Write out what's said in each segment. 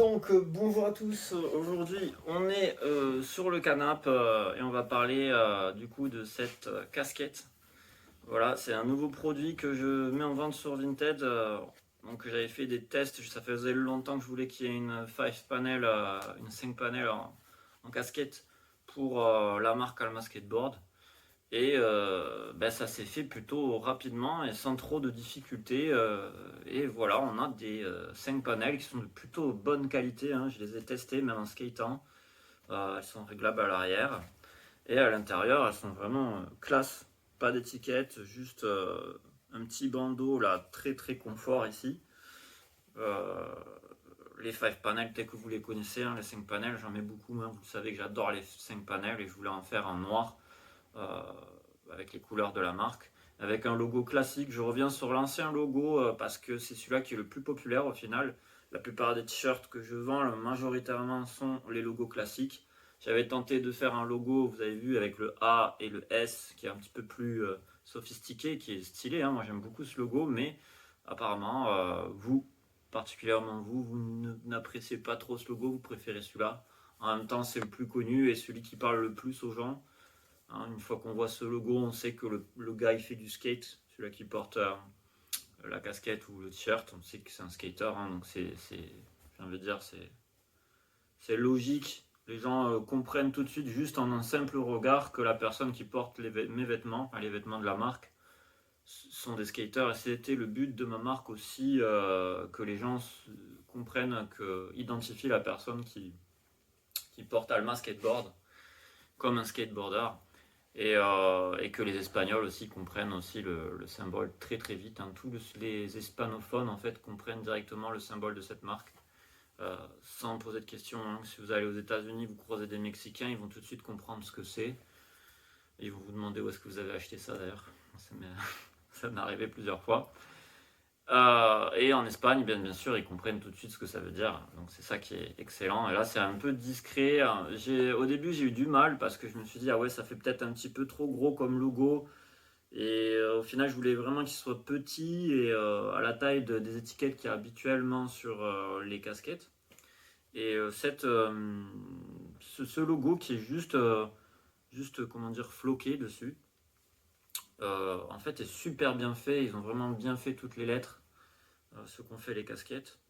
Donc bonjour à tous, aujourd'hui on est sur le canapé et on va parler du coup de cette casquette. Voilà, c'est un nouveau produit que je mets en vente sur Vinted. Donc j'avais fait des tests, ça faisait longtemps que je voulais qu'il y ait une 5 panel, une 5 panel en casquette pour la marque Alma Skateboard. Et ça s'est fait plutôt rapidement et sans trop de difficultés. Et voilà, on a des 5 panels qui sont de plutôt bonne qualité, hein. Je les ai testés même en skatant. Elles sont réglables à l'arrière. Et à l'intérieur, elles sont vraiment classe. Pas d'étiquette, juste un petit bandeau là, très très confort ici. Euh, les 5 panels, peut-être que vous les connaissez, hein, les 5 panels, j'en mets beaucoup. Hein. Vous savez que j'adore les 5 panels et je voulais en faire en noir. euh, avec les couleurs de la marque, avec un logo classique. Je reviens sur l'ancien logo parce que c'est celui-là qui est le plus populaire au final. La plupart des t-shirts que je vends, majoritairement, sont les logos classiques. J'avais tenté de faire un logo, vous avez vu, avec le A et le S, qui est un petit peu plus sophistiqué, qui est stylé. Hein. Moi, j'aime beaucoup ce logo, mais apparemment, vous, particulièrement vous, vous n'appréciez pas trop ce logo, vous préférez celui-là. En même temps, c'est le plus connu et celui qui parle le plus aux gens. Hein, une fois qu'on voit ce logo, on sait que le gars il fait du skate, celui-là qui porte la casquette ou le t-shirt, on sait que c'est un skater, hein, donc j'ai envie de dire, c'est logique. Les gens comprennent tout de suite, juste en un simple regard, que la personne qui porte mes vêtements, enfin, les vêtements de la marque, sont des skaters. Et c'était le but de ma marque aussi, que les gens comprennent, identifient la personne qui porte Alma Skateboard comme un skateboarder. Et que les Espagnols aussi comprennent aussi le symbole très très vite. Hein. Tous les hispanophones en fait comprennent directement le symbole de cette marque sans poser de questions. Hein. Si vous allez aux États-Unis, vous croisez des Mexicains, ils vont tout de suite comprendre ce que c'est. Ils vont vous demander où est-ce que vous avez acheté ça d'ailleurs. Ça m'est arrivé plusieurs fois. Et en Espagne, bien sûr, ils comprennent tout de suite ce que ça veut dire. Donc c'est ça qui est excellent. Et là, c'est un peu discret. Au début, j'ai eu du mal parce que je me suis dit, ah ouais, ça fait peut-être un petit peu trop gros comme logo. Et au final, je voulais vraiment qu'il soit petit et à la taille des étiquettes qu'il y a habituellement sur les casquettes. Et ce logo qui est juste comment dire, floqué dessus, en fait, est super bien fait. Ils ont vraiment bien fait toutes les lettres, ce qu'ont fait les casquettes,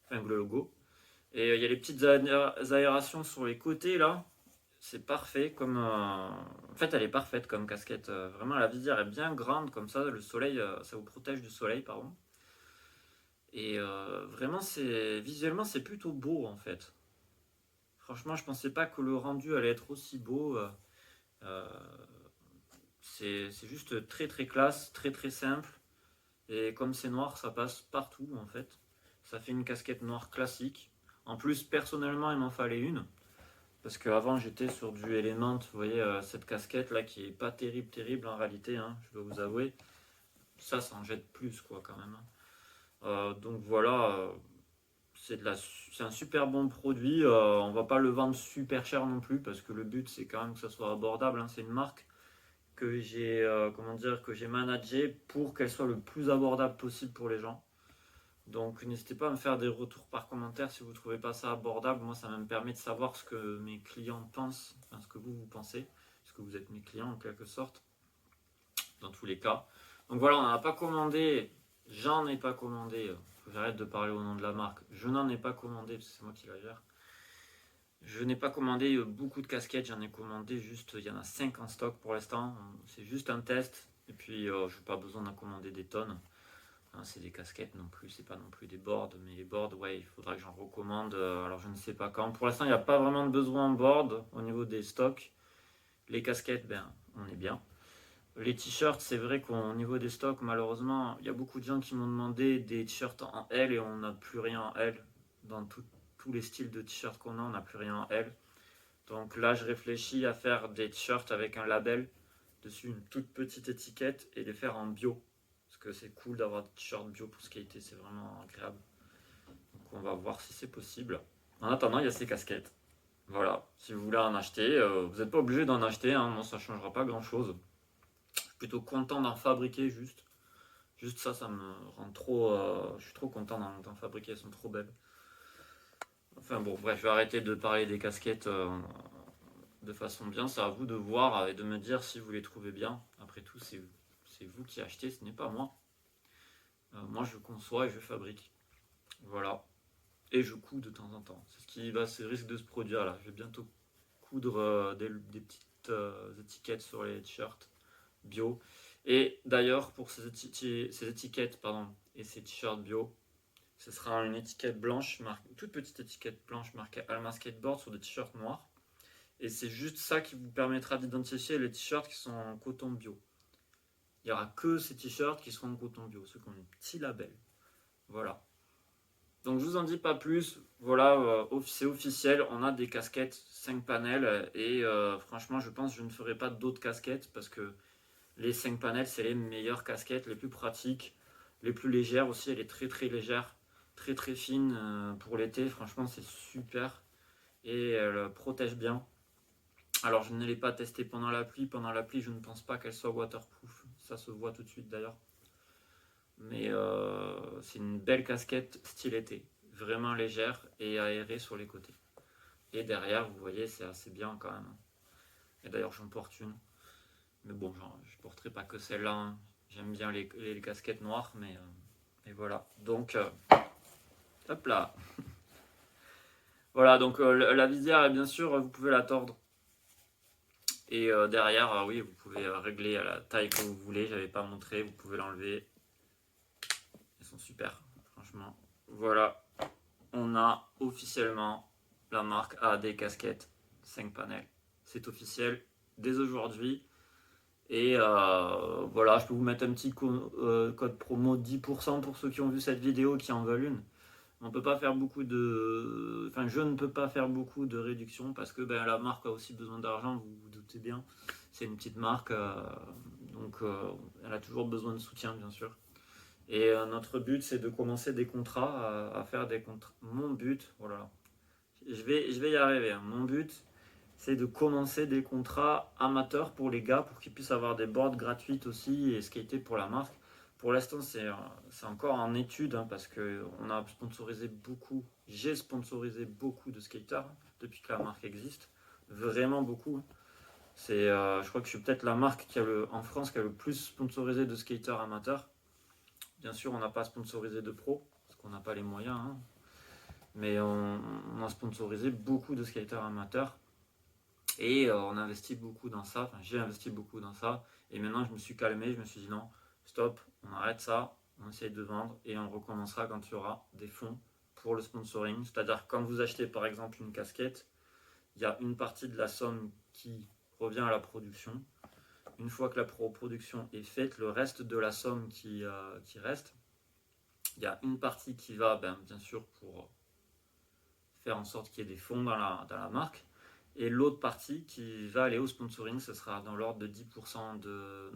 enfin le logo. Et il y a les petites aérations sur les côtés là. C'est parfait comme. En fait, elle est parfaite comme casquette. Vraiment, la visière est bien grande comme ça. Le soleil, ça vous protège du soleil, pardon. Et vraiment, visuellement, c'est plutôt beau en fait. Franchement, je pensais pas que le rendu allait être aussi beau. Euh, c'est juste très très classe, très très simple. Et comme c'est noir, ça passe partout en fait. Ça fait une casquette noire classique. En plus, personnellement, il m'en fallait une. Parce qu'avant j'étais sur du Element, vous voyez cette casquette là qui est pas terrible en réalité, hein, je dois vous avouer. Ça en jette plus quoi quand même. Hein. Donc voilà, c'est un super bon produit. On va pas le vendre super cher non plus parce que le but c'est quand même que ça soit abordable. Hein. C'est une marque que j'ai comment dire que j'ai managée pour qu'elle soit le plus abordable possible pour les gens. Donc n'hésitez pas à me faire des retours par commentaire si vous ne trouvez pas ça abordable. Moi, ça me permet de savoir ce que mes clients pensent, enfin ce que vous pensez, parce que vous êtes mes clients en quelque sorte, dans tous les cas. Donc voilà, on n'en a pas commandé, j'en ai pas commandé, faut que j'arrête de parler au nom de la marque, je n'en ai pas commandé, parce que c'est moi qui la gère. Je n'ai pas commandé beaucoup de casquettes, j'en ai commandé juste, il y en a 5 en stock pour l'instant, c'est juste un test, et puis je n'ai pas besoin d'en commander des tonnes. Hein, c'est des casquettes non plus, c'est pas non plus des boards, mais les boards, ouais, il faudra que j'en recommande. Alors je ne sais pas quand. Pour l'instant, il n'y a pas vraiment de besoin en board au niveau des stocks. Les casquettes, ben, on est bien. Les t-shirts, c'est vrai qu'au niveau des stocks, malheureusement, il y a beaucoup de gens qui m'ont demandé des t-shirts en L et on n'a plus rien en L. Dans tous les styles de t-shirts qu'on a, on n'a plus rien en L. Donc là, je réfléchis à faire des t-shirts avec un label dessus, une toute petite étiquette et les faire en bio. Parce que c'est cool d'avoir des t-shirts bio pour skater, c'est vraiment agréable. Donc on va voir si c'est possible. En attendant, il y a ces casquettes. Voilà, si vous voulez en acheter, vous n'êtes pas obligé d'en acheter, hein. Moi ça ne changera pas grand chose. Je suis plutôt content d'en fabriquer juste. Juste ça, ça me rend trop. Je suis trop content d'en fabriquer, elles sont trop belles. Enfin bon, bref, je vais arrêter de parler des casquettes de façon bien. C'est à vous de voir et de me dire si vous les trouvez bien. Après tout, c'est vous qui achetez, ce n'est pas moi. Moi, je conçois et je fabrique. Voilà. Et je couds de temps en temps. C'est ce qui va, c'est le risque de se produire là. Je vais bientôt coudre des petites étiquettes sur les t-shirts bio. Et d'ailleurs, pour ces étiquettes et ces t-shirts bio, ce sera une étiquette blanche, une toute petite étiquette blanche marquée Alma Skateboard sur des t-shirts noirs. Et c'est juste ça qui vous permettra d'identifier les t-shirts qui sont en coton bio. Il n'y aura que ces t-shirts qui seront en coton bio, ceux qui ont un petit label. Voilà. Donc je vous en dis pas plus. Voilà, c'est officiel. On a des casquettes 5 panels. Et franchement, je pense que je ne ferai pas d'autres casquettes parce que les 5 panels, c'est les meilleures casquettes, les plus pratiques, les plus légères aussi. Elle est très très légère, très très fine pour l'été. Franchement, c'est super. Et elle protège bien. Alors, je ne l'ai pas testée pendant la pluie. Pendant la pluie, je ne pense pas qu'elle soit waterproof. Ça se voit tout de suite d'ailleurs. Mais c'est une belle casquette style été. Vraiment légère et aérée sur les côtés. Et derrière, vous voyez, c'est assez bien quand même. Et d'ailleurs, j'en porte une. Mais bon, je ne porterai pas que celle-là. Hein. J'aime bien les casquettes noires, mais et voilà. Donc, hop là. Voilà, donc la visière, bien sûr, vous pouvez la tordre. Et derrière, oui, vous pouvez régler à la taille que vous voulez. J'avais pas montré, vous pouvez l'enlever. Elles sont super, franchement. Voilà, on a officiellement la marque AD Casquette 5 panels. C'est officiel dès aujourd'hui. Et voilà, je peux vous mettre un petit code promo 10% pour ceux qui ont vu cette vidéo qui en veulent une. On peut pas faire beaucoup de. Enfin, je ne peux pas faire beaucoup de réduction parce que la marque a aussi besoin d'argent, vous vous doutez bien. C'est une petite marque, donc elle a toujours besoin de soutien, bien sûr. Et notre but, c'est de commencer des contrats, à faire des contrats. Mon but, voilà, je vais y arriver. Hein. Mon but, c'est de commencer des contrats amateurs pour les gars, pour qu'ils puissent avoir des boards gratuites aussi et skater pour la marque. Pour l'instant, c'est encore en étude hein, parce qu'on a sponsorisé beaucoup, j'ai sponsorisé beaucoup de skaters depuis que la marque existe. Vraiment beaucoup. Je crois que je suis peut-être la marque en France qui a le plus sponsorisé de skaters amateurs. Bien sûr, on n'a pas sponsorisé de pros parce qu'on n'a pas les moyens. Hein. Mais on a sponsorisé beaucoup de skaters amateurs. Et on investit beaucoup dans ça, enfin j'ai investi beaucoup dans ça, et maintenant je me suis calmé, je me suis dit non, stop, on arrête ça, on essaye de vendre, et on recommencera quand il y aura des fonds pour le sponsoring, c'est-à-dire quand vous achetez par exemple une casquette, il y a une partie de la somme qui revient à la production, une fois que la production est faite, le reste de la somme qui reste, il y a une partie qui va bien sûr pour faire en sorte qu'il y ait des fonds dans la marque, et l'autre partie qui va aller au sponsoring, ce sera dans l'ordre de 10% de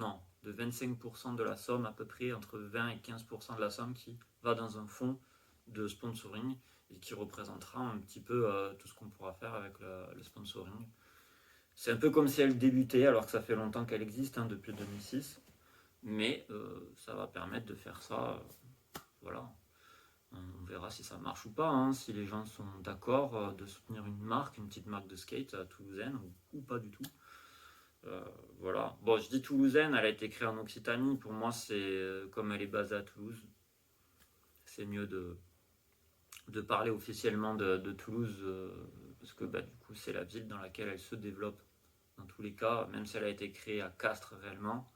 25% de la somme à peu près, entre 20 et 15% de la somme qui va dans un fonds de sponsoring et qui représentera un petit peu tout ce qu'on pourra faire avec le sponsoring. C'est un peu comme si elle débutait alors que ça fait longtemps qu'elle existe, hein, depuis 2006, mais ça va permettre de faire ça, voilà. On verra si ça marche ou pas, hein, si les gens sont d'accord de soutenir une petite marque de skate toulousaine ou pas du tout. Voilà. Bon, je dis toulousaine, elle a été créée en Occitanie. Pour moi, c'est comme elle est basée à Toulouse, c'est mieux de parler officiellement de Toulouse parce que du coup, c'est la ville dans laquelle elle se développe. Dans tous les cas, même si elle a été créée à Castres réellement,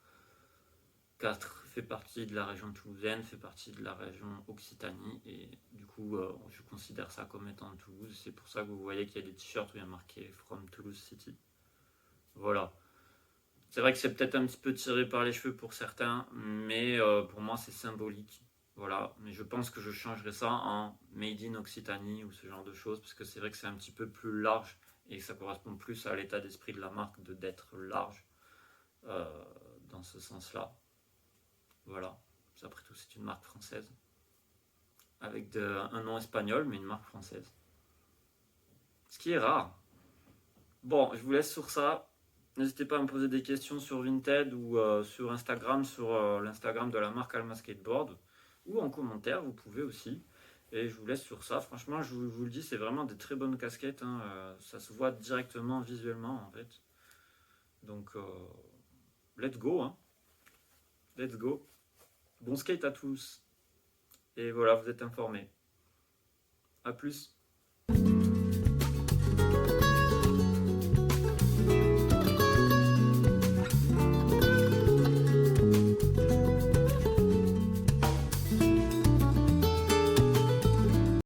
Castres fait partie de la région toulousaine, fait partie de la région Occitanie, et du coup, je considère ça comme étant Toulouse. C'est pour ça que vous voyez qu'il y a des t-shirts où il y a marqué From Toulouse City. Voilà. C'est vrai que c'est peut-être un petit peu tiré par les cheveux pour certains, mais pour moi, c'est symbolique. Voilà. Mais je pense que je changerai ça en Made in Occitanie ou ce genre de choses, parce que c'est vrai que c'est un petit peu plus large et ça correspond plus à l'état d'esprit de la marque d'être large dans ce sens-là. Voilà, après tout, c'est une marque française. Avec un nom espagnol, mais une marque française. Ce qui est rare. Bon, je vous laisse sur ça. N'hésitez pas à me poser des questions sur Vinted ou sur Instagram, sur l'Instagram de la marque Alma Skateboard. Ou en commentaire, vous pouvez aussi. Et je vous laisse sur ça. Franchement, je vous le dis, c'est vraiment des très bonnes casquettes, hein. Ça se voit directement visuellement en fait. Donc, let's go, hein. Let's go. Bon skate à tous. Et voilà, vous êtes informés. A plus.